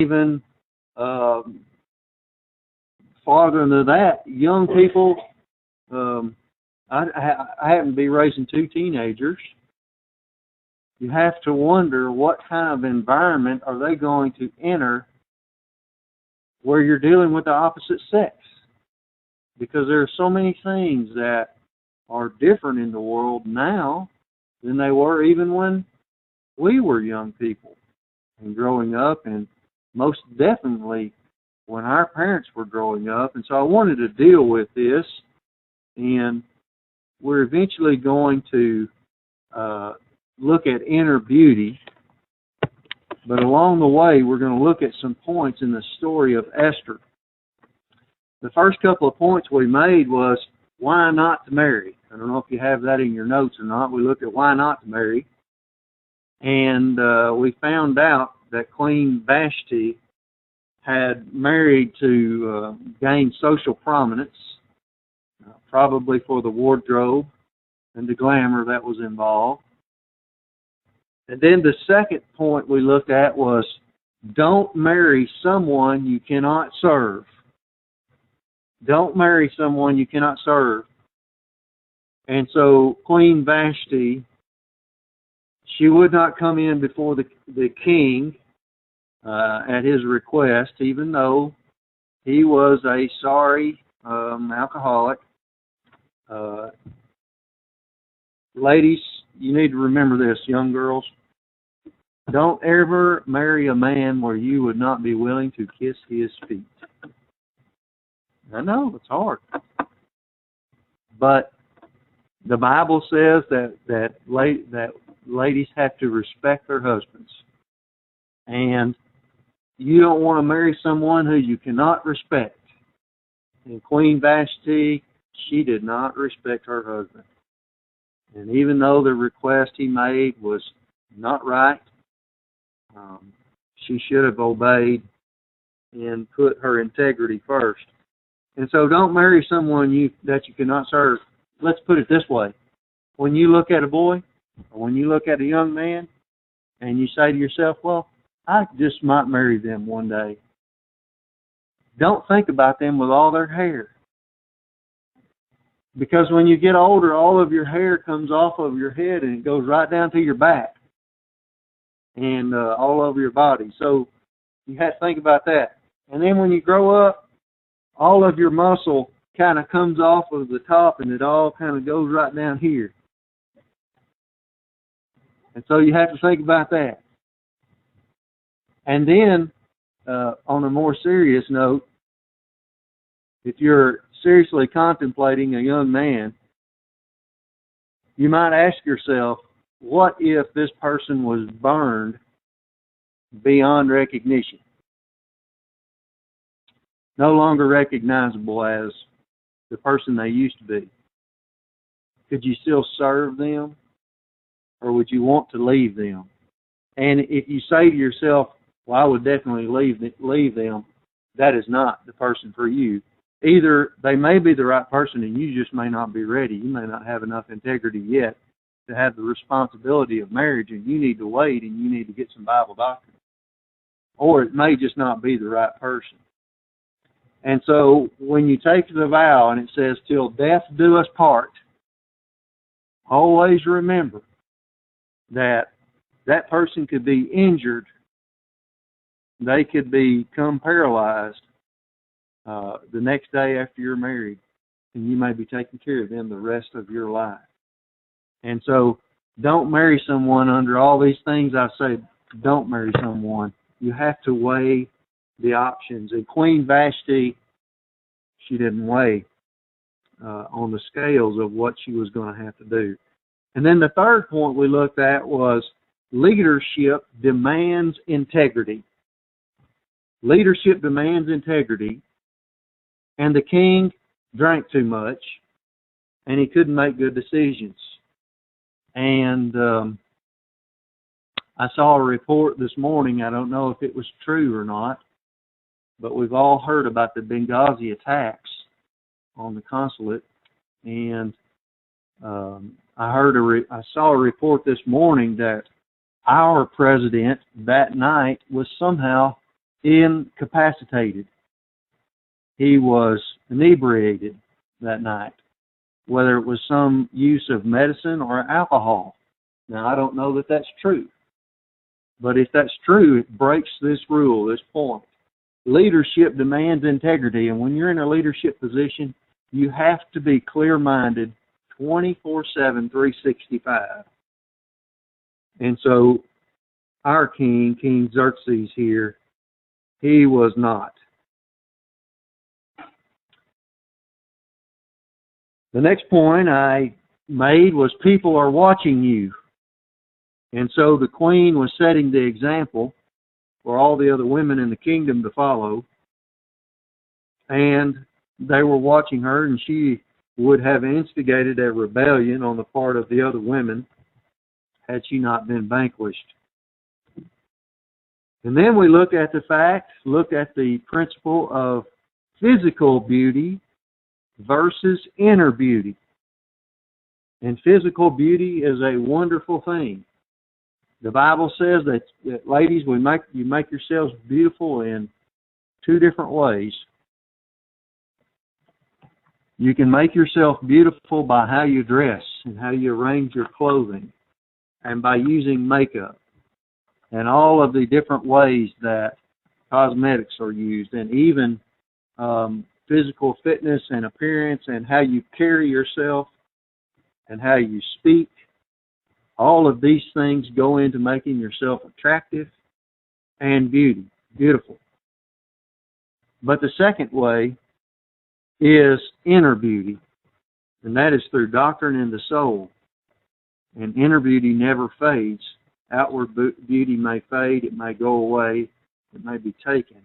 even farther than that, young people. I happen to be raising two teenagers. You have to wonder what kind of environment are they going to enter where you're dealing with the opposite sex. Because there are so many things that are different in the world now than they were even when we were young people and growing up, and most definitely when our parents were growing up. And so I wanted to deal with this, and we're eventually going to look at inner beauty, but along the way we're going to look at some points in the story of Esther. The first couple of points we made was why not to marry. I don't know if you have that in your notes or not. We looked at why not to marry, and we found out that Queen Vashti had married to gain social prominence, probably for the wardrobe and the glamour that was involved. And then the second point we looked at was don't marry someone you cannot serve. Don't marry someone you cannot serve. And so Queen Vashti, she would not come in before the king at his request, even though he was a sorry alcoholic. Ladies, you need to remember this, young girls. Don't ever marry a man where you would not be willing to kiss his feet. I know, it's hard. But the Bible says that ladies have to respect their husbands. And you don't want to marry someone who you cannot respect. And Queen Vashti, she did not respect her husband. And even though the request he made was not right, she should have obeyed and put her integrity first. And so don't marry someone that you cannot serve. Let's put it this way. When you look at a boy, or when you look at a young man, and you say to yourself, well, I just might marry them one day. Don't think about them with all their hair. Because when you get older, all of your hair comes off of your head and it goes right down to your back and all over your body. So you have to think about that. And then when you grow up, all of your muscle kind of comes off of the top and it all kind of goes right down here. And so you have to think about that. And then, on a more serious note, if you're seriously contemplating a young man, you might ask yourself, what if this person was burned beyond recognition? No longer recognizable as the person they used to be. Could you still serve them? Or would you want to leave them? And if you say to yourself, well, I would definitely leave them, that is not the person for you. Either they may be the right person and you just may not be ready. You may not have enough integrity yet to have the responsibility of marriage, and you need to wait and you need to get some Bible doctrine. Or it may just not be the right person. And so when you take the vow and it says, till death do us part, always remember that that person could be injured. They could become paralyzed the next day after you're married, and you may be taking care of them the rest of your life. And so don't marry someone under all these things I say. Don't marry someone. You have to weigh the options. And Queen Vashti, she didn't weigh on the scales of what she was going to have to do. And then the third point we looked at was leadership demands integrity. Leadership demands integrity. And the king drank too much, and he couldn't make good decisions. And I saw a report this morning. I don't know if it was true or not, but we've all heard about the Benghazi attacks on the consulate. And I saw a report this morning that our president that night was somehow incapacitated. He was inebriated that night, whether it was some use of medicine or alcohol. Now, I don't know that that's true. But if that's true, it breaks this rule, this point. Leadership demands integrity, and when you're in a leadership position, you have to be clear-minded 24/7, 365. And so our king, King Xerxes here, he was not. The next point I made was people are watching you. And so the queen was setting the example for all the other women in the kingdom to follow. And they were watching her, and she would have instigated a rebellion on the part of the other women had she not been vanquished. And then we look at the principle of physical beauty versus inner beauty. And physical beauty is a wonderful thing. The Bible says that ladies, you make yourselves beautiful in two different ways. You can make yourself beautiful by how you dress and how you arrange your clothing, and by using makeup, and all of the different ways that cosmetics are used, and even physical fitness and appearance, and how you carry yourself and how you speak. All of these things go into making yourself attractive and beautiful. But the second way is inner beauty, and that is through doctrine in the soul. And inner beauty never fades. Outward beauty may fade, it may go away, it may be taken.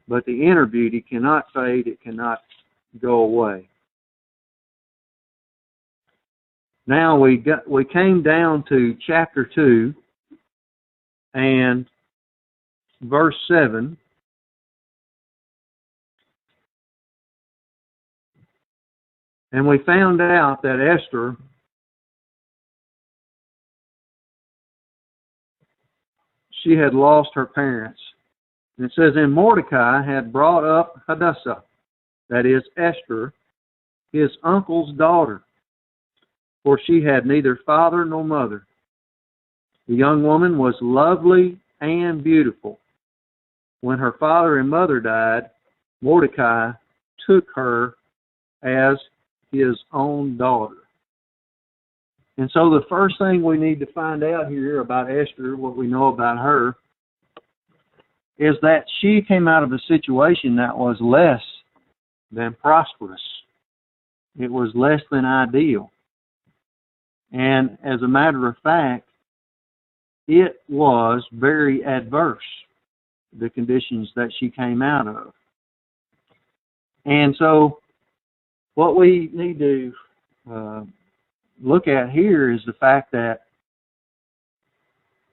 But the inner beauty cannot fade, it cannot go away. Now we came down to chapter 2 and verse 7. And we found out that Esther she had lost her parents. And it says, and Mordecai had brought up Hadassah, that is Esther, his uncle's daughter, for she had neither father nor mother. The young woman was lovely and beautiful. When her father and mother died, Mordecai took her as his own daughter. And so the first thing we need to find out here about Esther, what we know about her, is that she came out of a situation that was less than prosperous. It was less than ideal. And as a matter of fact, it was very adverse, the conditions that she came out of. And so what we need to look at here is the fact that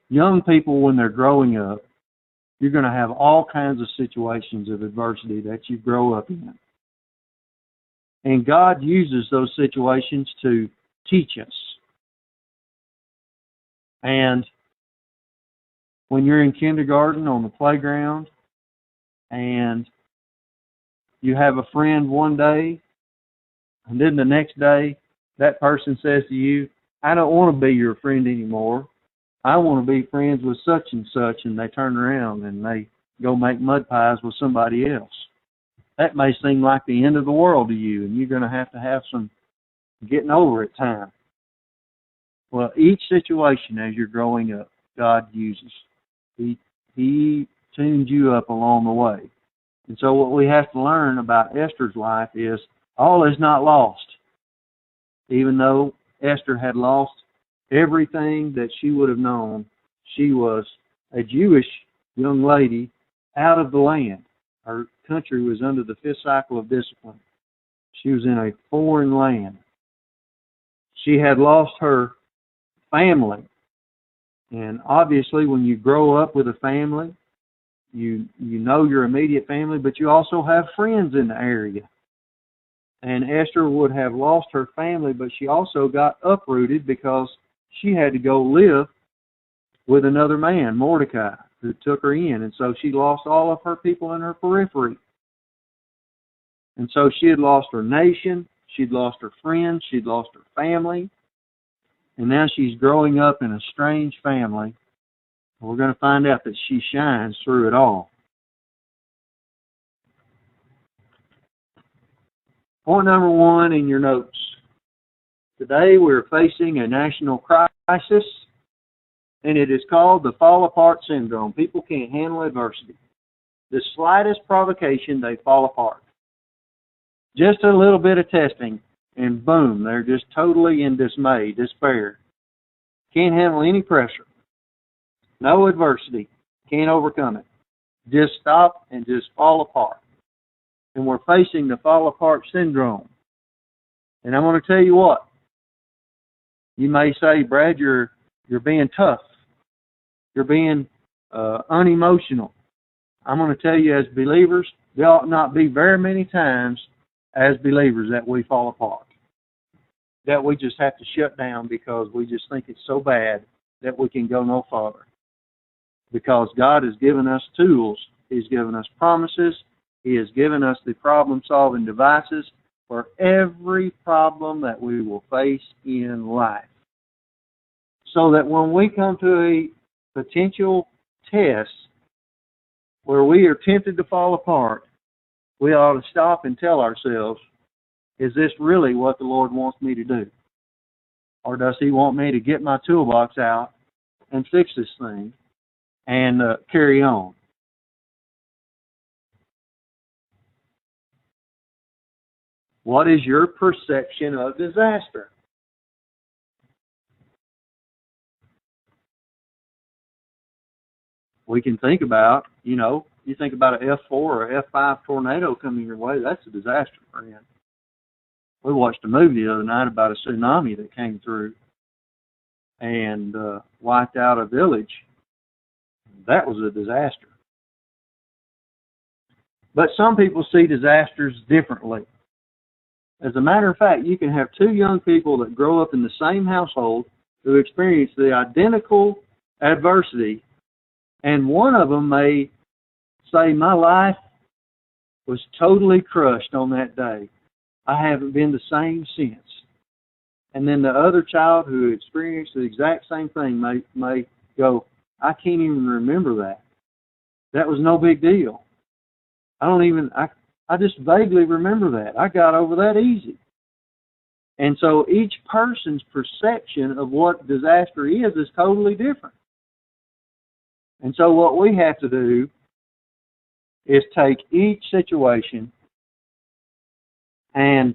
young people, when they're growing up, you're going to have all kinds of situations of adversity that you grow up in. And God uses those situations to teach us. And when you're in kindergarten on the playground and you have a friend one day, and then the next day that person says to you, I don't want to be your friend anymore. I want to be friends with such and such, and they turn around and they go make mud pies with somebody else. That may seem like the end of the world to you, and you're going to have some getting over it time. Well, each situation as you're growing up, God uses. He tunes you up along the way. And so what we have to learn about Esther's life is all is not lost. Even though Esther had lost everything that she would have known, she was a Jewish young lady out of the land. Her country was under the 5th cycle of discipline. She was in a foreign land. She had lost her family. And obviously when you grow up with a family, you know your immediate family, but you also have friends in the area. And Esther would have lost her family, but she also got uprooted because she had to go live with another man, Mordecai, who took her in. And so she lost all of her people in her periphery. And so she had lost her nation, she'd lost her friends, she'd lost her family, and now she's growing up in a strange family. We're going to find out that she shines through it all. Point number 1 in your notes. Today we're facing a national crisis, and it is called the fall apart syndrome. People can't handle adversity. The slightest provocation, they fall apart. Just a little bit of testing, and boom, they're just totally in dismay, despair. Can't handle any pressure. No adversity. Can't overcome it. Just stop and just fall apart. And we're facing the fall apart syndrome. And I'm going to tell you what. You may say, Brad, you're being tough. You're being unemotional. I'm going to tell you, as believers, there ought not be very many times as believers that we fall apart. That we just have to shut down because we just think it's so bad that we can go no farther. Because God has given us tools. He's given us promises. He has given us the problem-solving devices for every problem that we will face in life. So that when we come to a potential test where we are tempted to fall apart, we ought to stop and tell ourselves, is this really what the Lord wants me to do? Or does He want me to get my toolbox out and fix this thing and carry on? What is your perception of disaster? We can think about, you think about an F4 or F5 tornado coming your way, that's a disaster, friend. We watched a movie the other night about a tsunami that came through and wiped out a village. That was a disaster. But some people see disasters differently. As a matter of fact, you can have two young people that grow up in the same household who experience the identical adversity, and one of them may say, my life was totally crushed on that day. I haven't been the same since. And then the other child who experienced the exact same thing may go, I can't even remember that. That was no big deal. I just vaguely remember that. I got over that easy. And so each person's perception of what disaster is totally different. And so what we have to do is take each situation and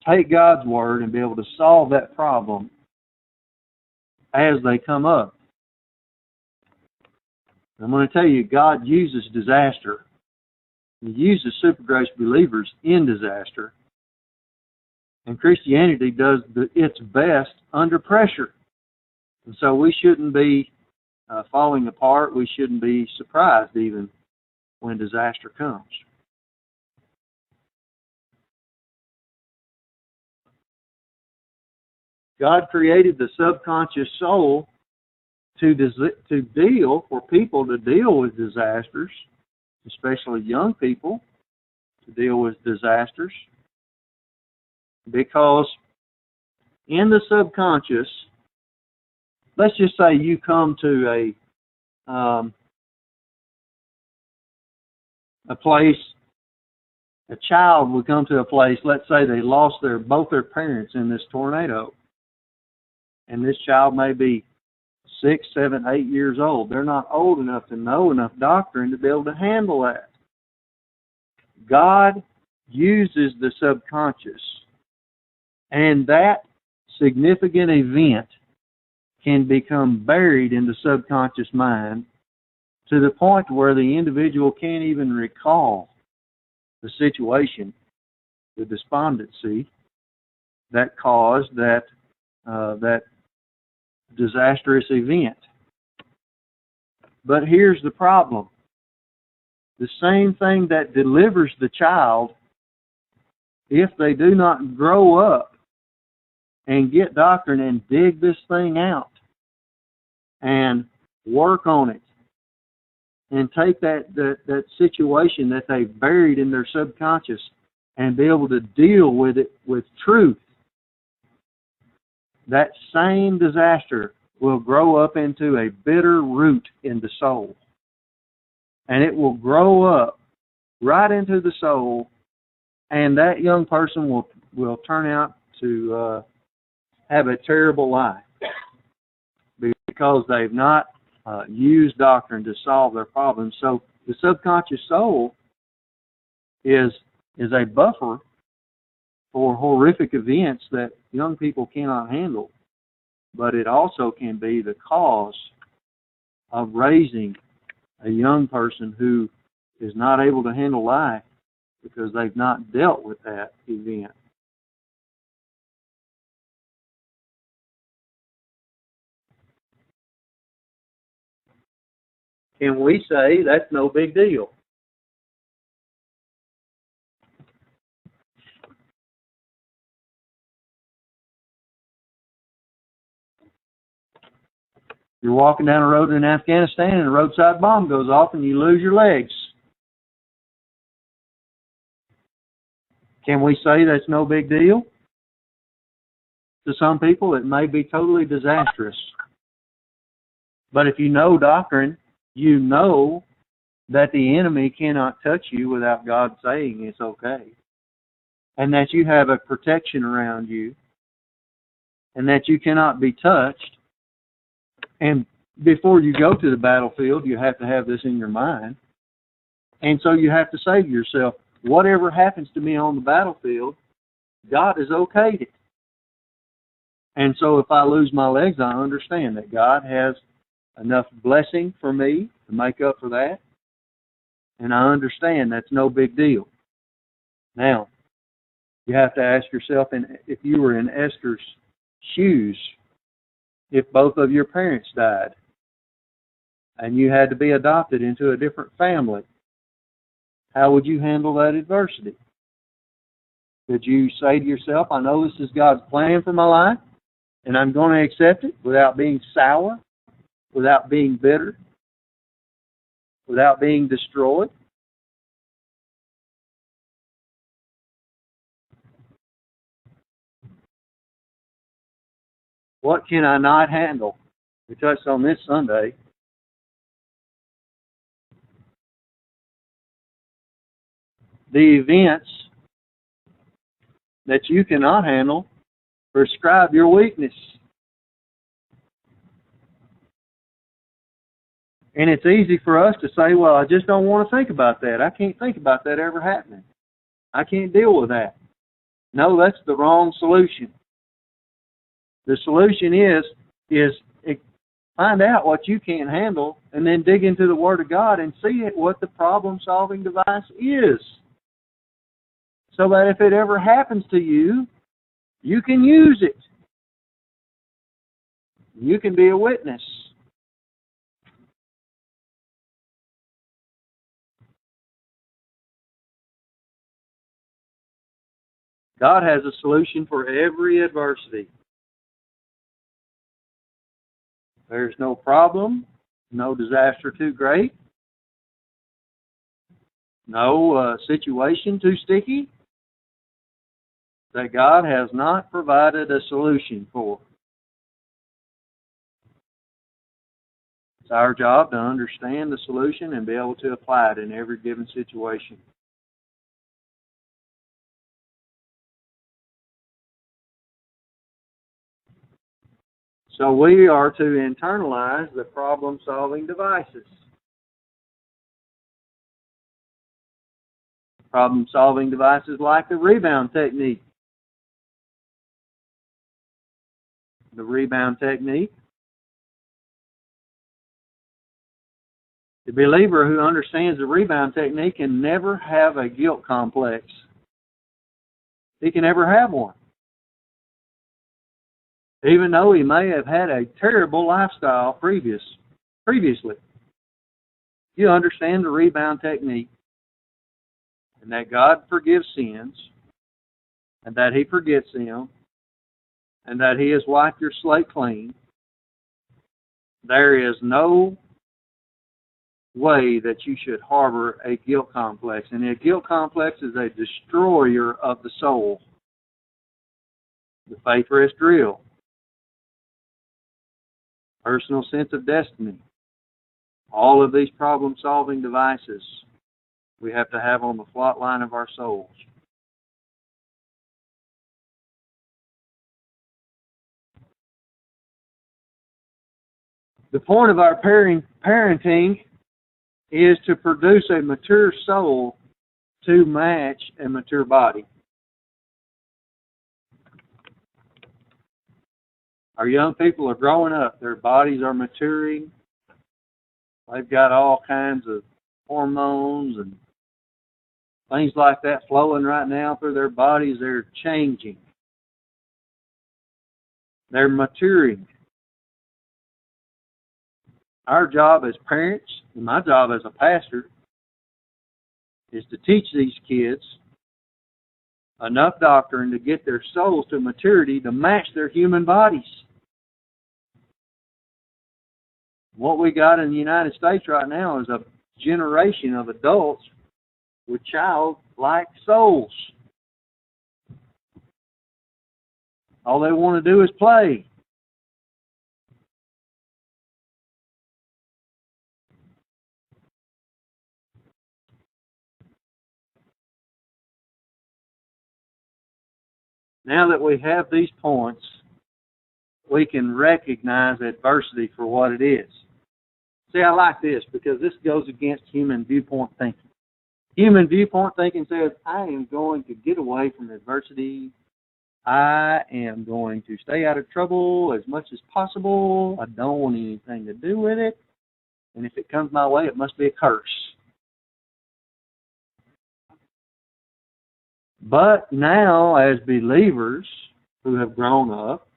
take God's Word and be able to solve that problem as they come up. I'm going to tell you, God uses disaster. He uses super grace believers in disaster. And Christianity does its best under pressure. And so we shouldn't be falling apart. We shouldn't be surprised even when disaster comes. God created the subconscious soul for people to deal with disasters, especially young people to deal with disasters, because in the subconscious, let's just say you come to a place, a child would come to a place, let's say they lost both their parents in this tornado, and this child may be 6, 7, 8 years old. They're not old enough to know enough doctrine to be able to handle that. God uses the subconscious, and that significant event can become buried in the subconscious mind to the point where the individual can't even recall the situation, the despondency that caused that disastrous event. But here's the problem. The same thing that delivers the child, if they do not grow up and get doctrine and dig this thing out and work on it and take that situation that they've buried in their subconscious and be able to deal with it with truth, that same disaster will grow up into a bitter root in the soul. And it will grow up right into the soul, and that young person will turn out to have a terrible life because they've not used doctrine to solve their problems. So the subconscious soul is a buffer for horrific events that young people cannot handle, but it also can be the cause of raising a young person who is not able to handle life because they've not dealt with that event. Can we say that's no big deal? You're walking down a road in Afghanistan and a roadside bomb goes off and you lose your legs. Can we say that's no big deal? To some people, it may be totally disastrous. But if you know doctrine, you know that the enemy cannot touch you without God saying it's okay. And that you have a protection around you. And that you cannot be touched. And before you go to the battlefield, you have to have this in your mind. And so you have to say to yourself, whatever happens to me on the battlefield, God is okayed it. And so if I lose my legs, I understand that God has enough blessing for me to make up for that. And I understand that's no big deal. Now, you have to ask yourself, if you were in Esther's shoes, if both of your parents died and you had to be adopted into a different family, how would you handle that adversity? Could you say to yourself, I know this is God's plan for my life, and I'm going to accept it without being sour, without being bitter, without being destroyed? What can I not handle? We touched on this Sunday. The events that you cannot handle prescribe your weakness. And it's easy for us to say, well, I just don't want to think about that. I can't think about that ever happening. I can't deal with that. No, that's the wrong solution. The solution is find out what you can't handle and then dig into the Word of God and see what the problem-solving device is. So that if it ever happens to you, you can use it. You can be a witness. God has a solution for every adversity. There's no problem, no disaster too great, no situation too sticky that God has not provided a solution for. It's our job to understand the solution and be able to apply it in every given situation. So we are to internalize the problem-solving devices. Problem-solving devices like the rebound technique. The rebound technique. The believer who understands the rebound technique can never have a guilt complex. He can never have one. Even though he may have had a terrible lifestyle previously. You understand the rebound technique, and that God forgives sins, and that He forgets them, and that He has wiped your slate clean. There is no way that you should harbor a guilt complex. And a guilt complex is a destroyer of the soul. The faith rest drill. Personal sense of destiny. All of these problem-solving devices we have to have on the flat line of our souls. The point of our parenting is to produce a mature soul to match a mature body. Our young people are growing up. Their bodies are maturing. They've got all kinds of hormones and things like that flowing right now through their bodies. They're changing. They're maturing. Our job as parents, and my job as a pastor, is to teach these kids enough doctrine to get their souls to maturity to match their human bodies. What we got in the United States right now is a generation of adults with childlike souls. All they want to do is play. Now that we have these points, we can recognize adversity for what it is. See, I like this because this goes against human viewpoint thinking. Human viewpoint thinking says, I am going to get away from adversity. I am going to stay out of trouble as much as possible. I don't want anything to do with it. And if it comes my way, it must be a curse. But now, as believers who have grown up,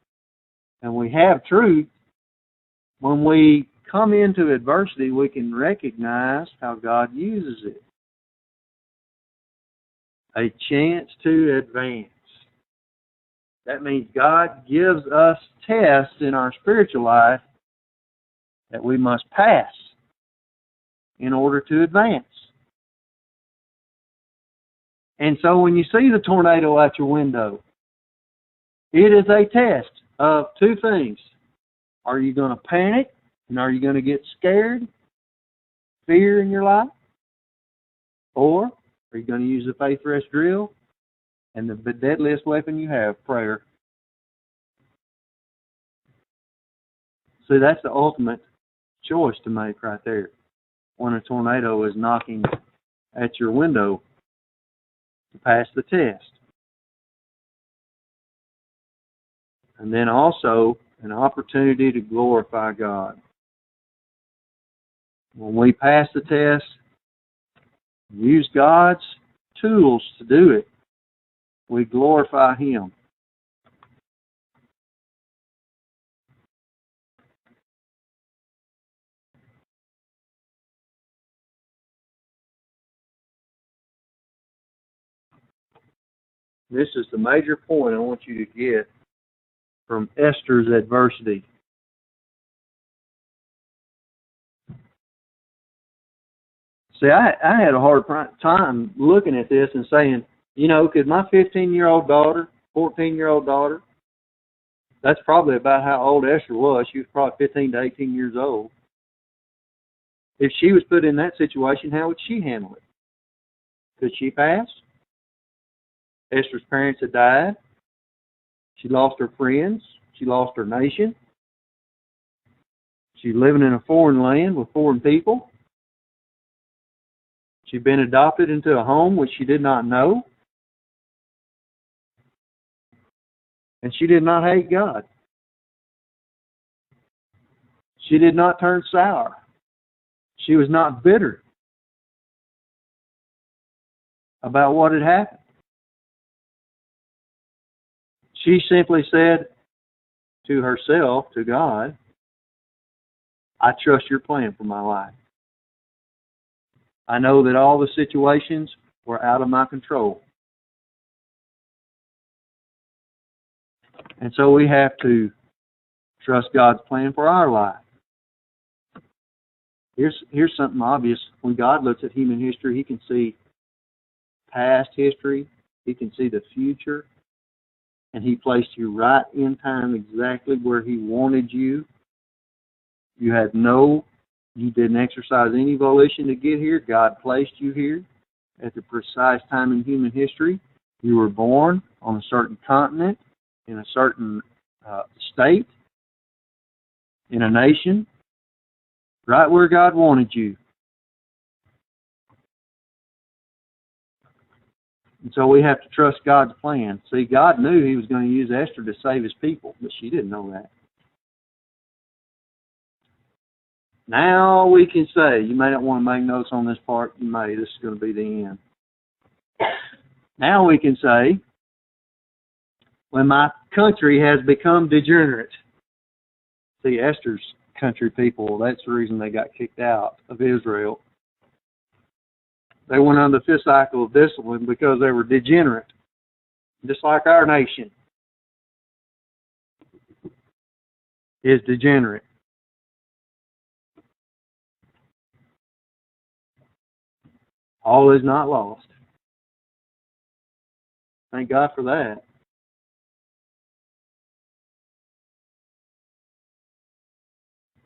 and we have truth, when we come into adversity, we can recognize how God uses it. A chance to advance. That means God gives us tests in our spiritual life that we must pass in order to advance. And so when you see the tornado out your window, it is a test of two things. Are you going to panic? And are you going to get scared? Fear in your life? Or are you going to use the faith rest drill and the deadliest weapon you have, prayer? See, that's the ultimate choice to make right there when a tornado is knocking at your window to pass the test. And then also an opportunity to glorify God. When we pass the test, use God's tools to do it, we glorify Him. This is the major point I want you to get from Esther's adversity. See, I had a hard time looking at this and saying, you know, because my 15-year-old daughter, 14-year-old daughter, that's probably about how old Esther was. She was probably 15 to 18 years old. If she was put in that situation, how would she handle it? Could she pass? Esther's parents had died. She lost her friends. She lost her nation. She's living in a foreign land with foreign people. She'd been adopted into a home which she did not know. And she did not hate God. She did not turn sour. She was not bitter about what had happened. She simply said to herself, to God, I trust your plan for my life. I know that all the situations were out of my control. And so we have to trust God's plan for our life. Here's something obvious. When God looks at human history, He can see past history, He can see the future, and He placed you right in time exactly where He wanted you. You didn't exercise any volition to get here. God placed you here at the precise time in human history. You were born on a certain continent, in a certain state, in a nation, right where God wanted you. And so we have to trust God's plan. See, God knew He was going to use Esther to save His people, but she didn't know that. Now we can say, you may not want to make notes on this part, you may, this is going to be the end. Now we can say, when my country has become degenerate. See, Esther's country people, that's the reason they got kicked out of Israel. They went on the fifth cycle of discipline because they were degenerate, just like our nation is degenerate. All is not lost. Thank God for that.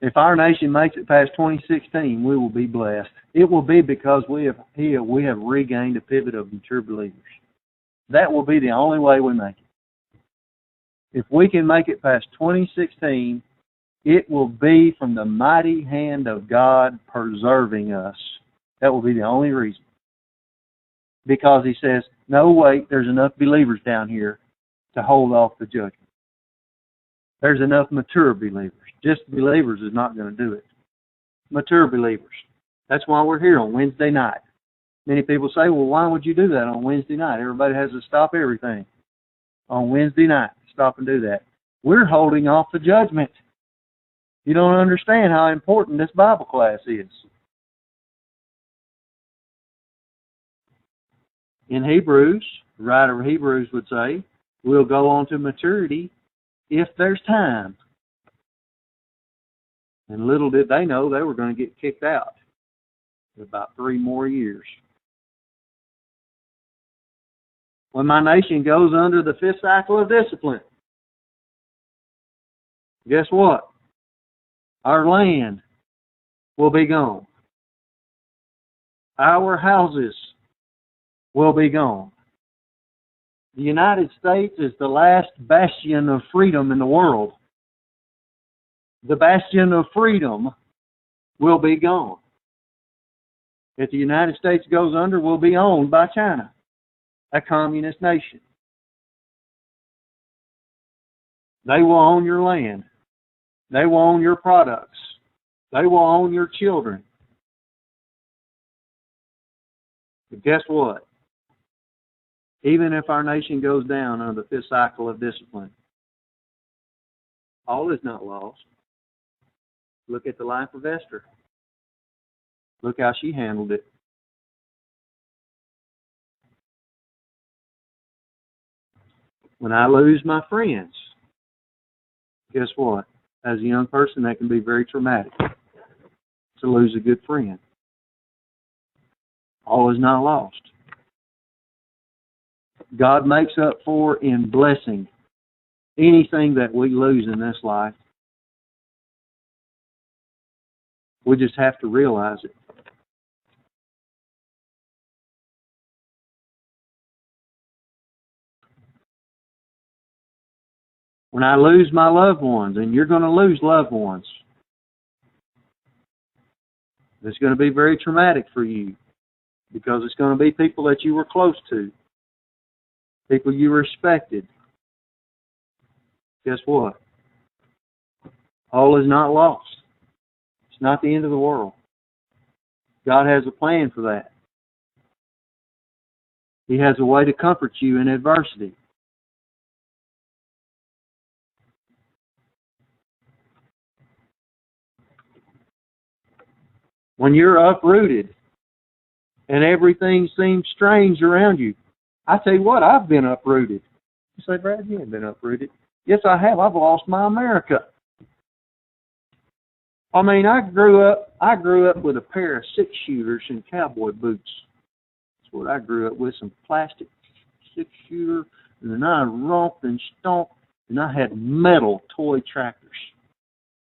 If our nation makes it past 2016, we will be blessed. It will be because we have regained a pivot of mature believers. That will be the only way we make it. If we can make it past 2016, it will be from the mighty hand of God preserving us. That will be the only reason. Because He says, no, wait, there's enough believers down here to hold off the judgment. There's enough mature believers. Just believers is not going to do it. Mature believers. That's why we're here on Wednesday night. Many people say, well, why would you do that on Wednesday night? Everybody has to stop everything on Wednesday night. Stop and do that. We're holding off the judgment. You don't understand how important this Bible class is. In Hebrews, the writer of Hebrews would say, we'll go on to maturity if there's time. And little did they know they were going to get kicked out in about 3 more years. When my nation goes under the fifth cycle of discipline, guess what? Our land will be gone. Our houses will be gone. The United States is the last bastion of freedom in the world. The bastion of freedom will be gone. If the United States goes under, we'll be owned by China, a communist nation. They will own your land. They will own your products. They will own your children. But guess what? Even if our nation goes down under the fifth cycle of discipline, all is not lost. Look at the life of Esther. Look how she handled it. When I lose my friends, guess what? As a young person, that can be very traumatic to lose a good friend. All is not lost. God makes up for in blessing anything that we lose in this life. We just have to realize it. When I lose my loved ones, and you're going to lose loved ones, it's going to be very traumatic for you because it's going to be people that you were close to, people you respected. Guess what? All is not lost. It's not the end of the world. God has a plan for that. He has a way to comfort you in adversity. When you're uprooted and everything seems strange around you, I tell you what, I've been uprooted. You say, Brad, you haven't been uprooted. Yes, I have. I've lost my America. I mean, I grew up with a pair of 6-shooters and cowboy boots. That's what I grew up with, some plastic 6-shooter, and then I romped and stomped, and I had metal toy tractors.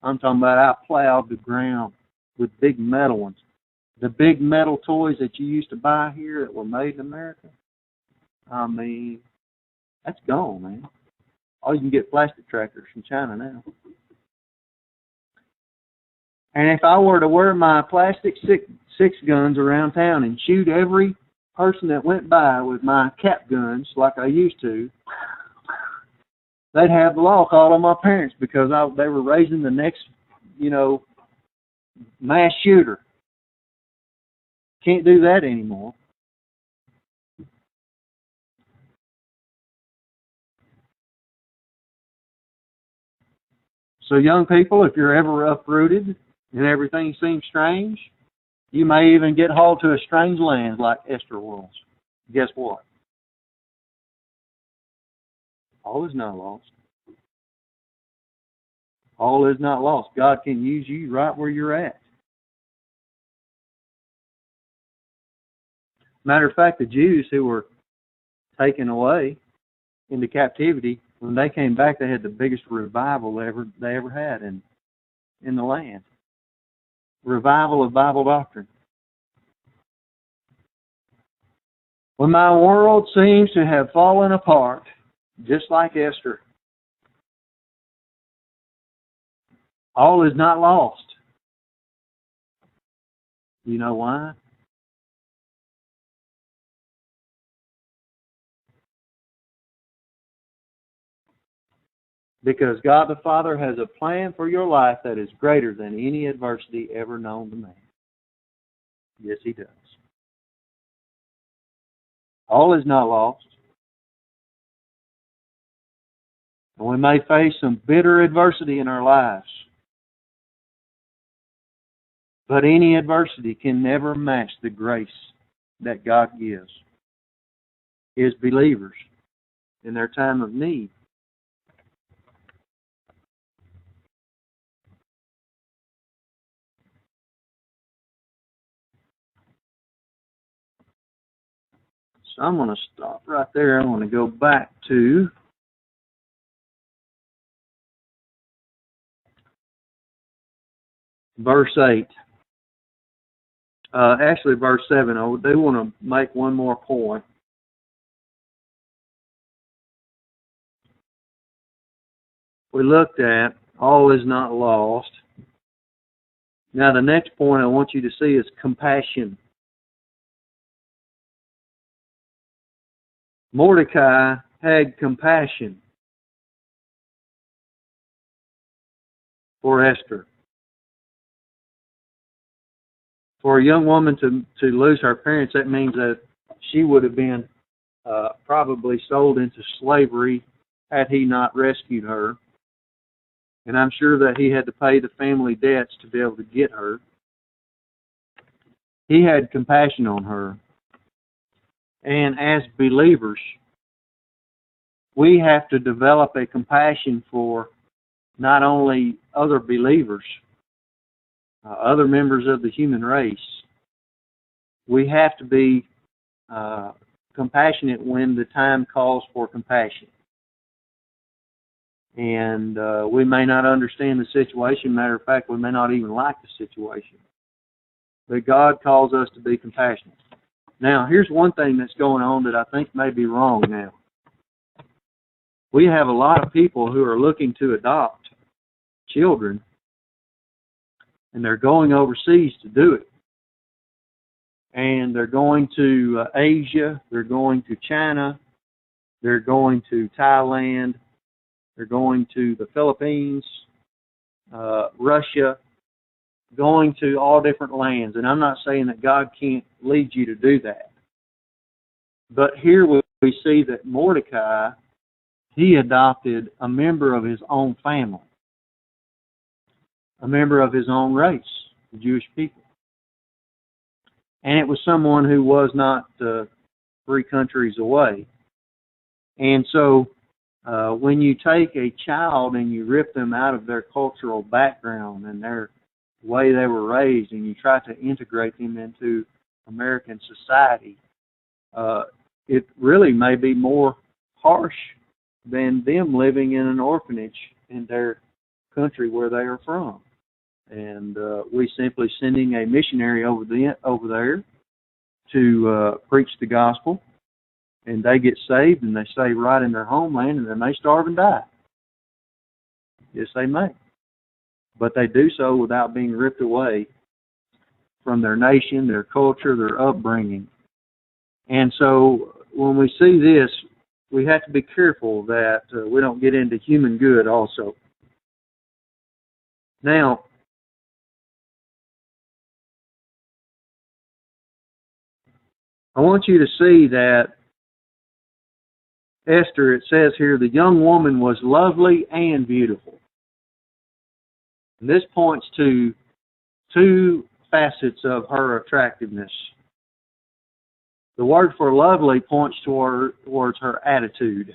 I'm talking about I plowed the ground with big metal ones. The big metal toys that you used to buy here that were made in America, I mean, that's gone, man. All you can get plastic tractors from China now. And if I were to wear my plastic six guns around town and shoot every person that went by with my cap guns like I used to, they'd have the law called on my parents because they were raising the next, mass shooter. Can't do that anymore. So young people, if you're ever uprooted and everything seems strange, you may even get hauled to a strange land like Esther was. Guess what? All is not lost. All is not lost. God can use you right where you're at. Matter of fact, the Jews who were taken away into captivity, when they came back, they had the biggest revival they ever had in the land. Revival of Bible doctrine. When my world seems to have fallen apart, just like Esther, all is not lost. You know why? Because God the Father has a plan for your life that is greater than any adversity ever known to man. Yes, He does. All is not lost. And we may face some bitter adversity in our lives. But any adversity can never match the grace that God gives His believers in their time of need. So I'm going to stop right there. I'm going to go back to verse 8. Actually, verse 7. I do want to make one more point. We looked at all is not lost. Now, the next point I want you to see is compassion. Mordecai had compassion for Esther. For a young woman to lose her parents, that means that she would have been probably sold into slavery had he not rescued her. And I'm sure that he had to pay the family debts to be able to get her. He had compassion on her. And as believers, we have to develop a compassion for not only other believers, other members of the human race. We have to be compassionate when the time calls for compassion. And we may not understand the situation. Matter of fact, we may not even like the situation. But God calls us to be compassionate. Now, here's one thing that's going on that I think may be wrong now. We have a lot of people who are looking to adopt children, and they're going overseas to do it. And they're going to Asia, they're going to China, they're going to Thailand, they're going to the Philippines, Russia, going to all different lands. And I'm not saying that God can't lead you to do that. But here we see that Mordecai, he adopted a member of his own family, a member of his own race, the Jewish people. And it was someone who was not 3 countries away. And so when you take a child and you rip them out of their cultural background and their the way they were raised, and you try to integrate them into American society, it really may be more harsh than them living in an orphanage in their country where they are from. And we simply sending a missionary over there to preach the gospel, and they get saved, and they stay right in their homeland, and then they starve and die. Yes, they may. But they do so without being ripped away from their nation, their culture, their upbringing. And so when we see this, we have to be careful that we don't get into human good also. Now, I want you to see that Esther, it says here, the young woman was lovely and beautiful. And this points to two facets of her attractiveness. The word for lovely points towards her attitude.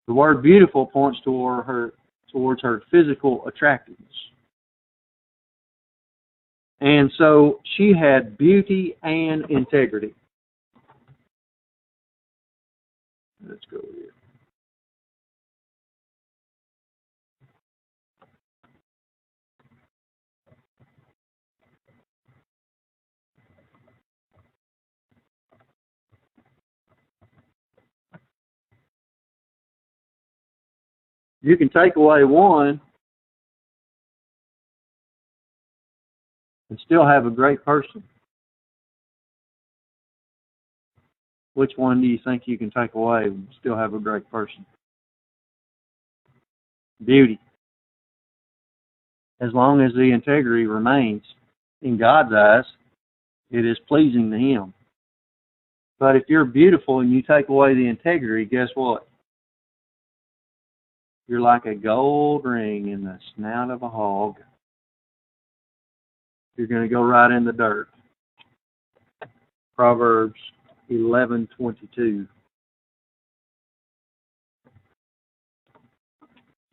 The word beautiful points towards her physical attractiveness. And so she had beauty and integrity. Let's go here. You can take away one and still have a great person. Which one do you think you can take away and still have a great person? Beauty. As long as the integrity remains in God's eyes, it is pleasing to Him. But if you're beautiful and you take away the integrity, guess what? You're like a gold ring in the snout of a hog. You're going to go right in the dirt. Proverbs 11:22.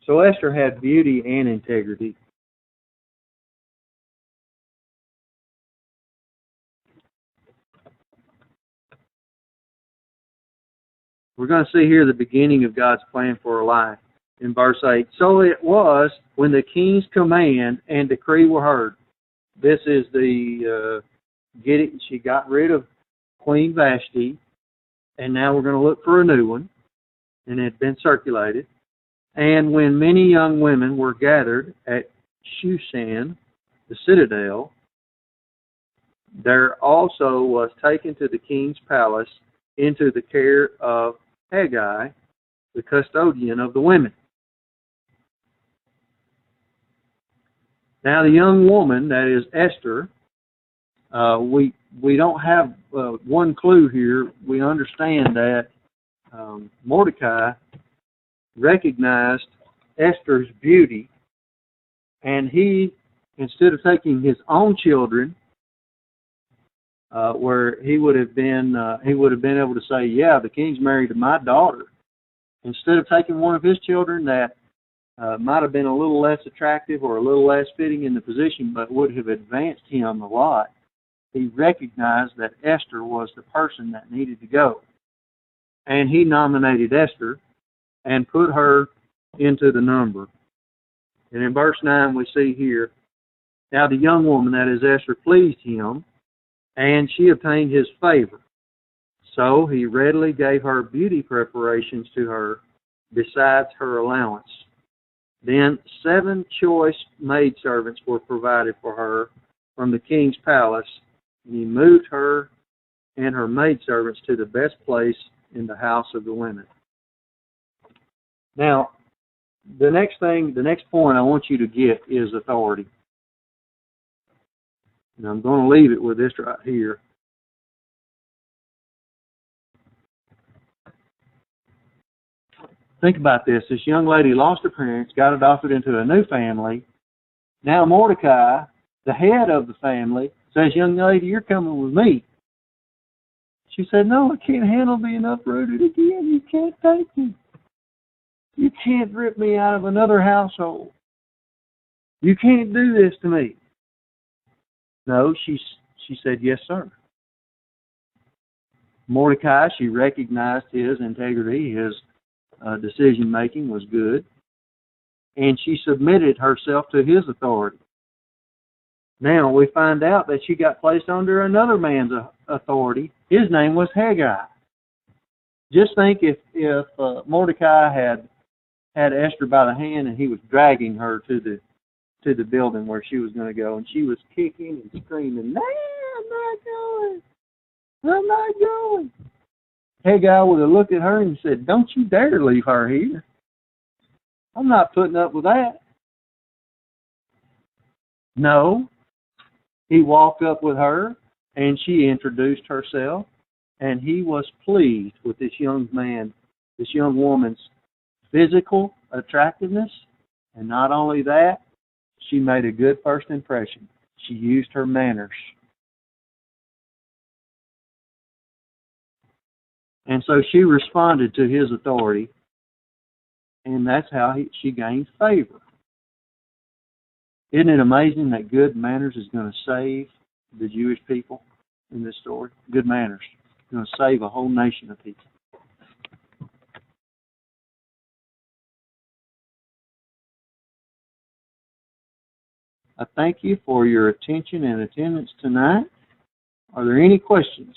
So Esther had beauty and integrity. We're going to see here the beginning of God's plan for her life. In verse 8, so it was when the king's command and decree were heard. This is the she got rid of Queen Vashti, and now we're going to look for a new one, and it had been circulated. And when many young women were gathered at Shushan, the citadel, there also was taken to the king's palace into the care of Haggai, the custodian of the women. Now the young woman, that is Esther, we don't have one clue here. We understand that Mordecai recognized Esther's beauty, and he, instead of taking his own children, where he would have been able to say, yeah, the king's married to my daughter, instead of taking one of his children that might have been a little less attractive or a little less fitting in the position, but would have advanced him a lot, he recognized that Esther was the person that needed to go. And he nominated Esther and put her into the number. And in verse 9 we see here, now the young woman, that is Esther, pleased him, and she obtained his favor. So he readily gave her beauty preparations to her, besides her allowance. Then 7 choice maidservants were provided for her from the king's palace, and he moved her and her maidservants to the best place in the house of the women. Now, the next point I want you to get is authority. And I'm going to leave it with this right here. Think about this. This young lady lost her parents, got adopted into a new family. Now Mordecai, the head of the family, says, young lady, you're coming with me. She said, no, I can't handle being uprooted again. You can't take me. You can't rip me out of another household. You can't do this to me. No, she said, yes, sir. Mordecai, she recognized his integrity, his decision-making was good, and she submitted herself to his authority. Now, we find out that she got placed under another man's authority. His name was Haggai. Just think if Mordecai had Esther by the hand and he was dragging her to the building where she was going to go, and she was kicking and screaming, "No, I'm not going. I'm not going." Haggai would have looked at her and said, "Don't you dare leave her here. I'm not putting up with that." No. He walked up with her, and she introduced herself, and he was pleased with this young woman's physical attractiveness, and not only that, she made a good first impression. She used her manners. And so she responded to his authority, and that's how she gained favor. Isn't it amazing that good manners is going to save the Jewish people in this story? Good manners is going to save a whole nation of people. I thank you for your attention and attendance tonight. Are there any questions?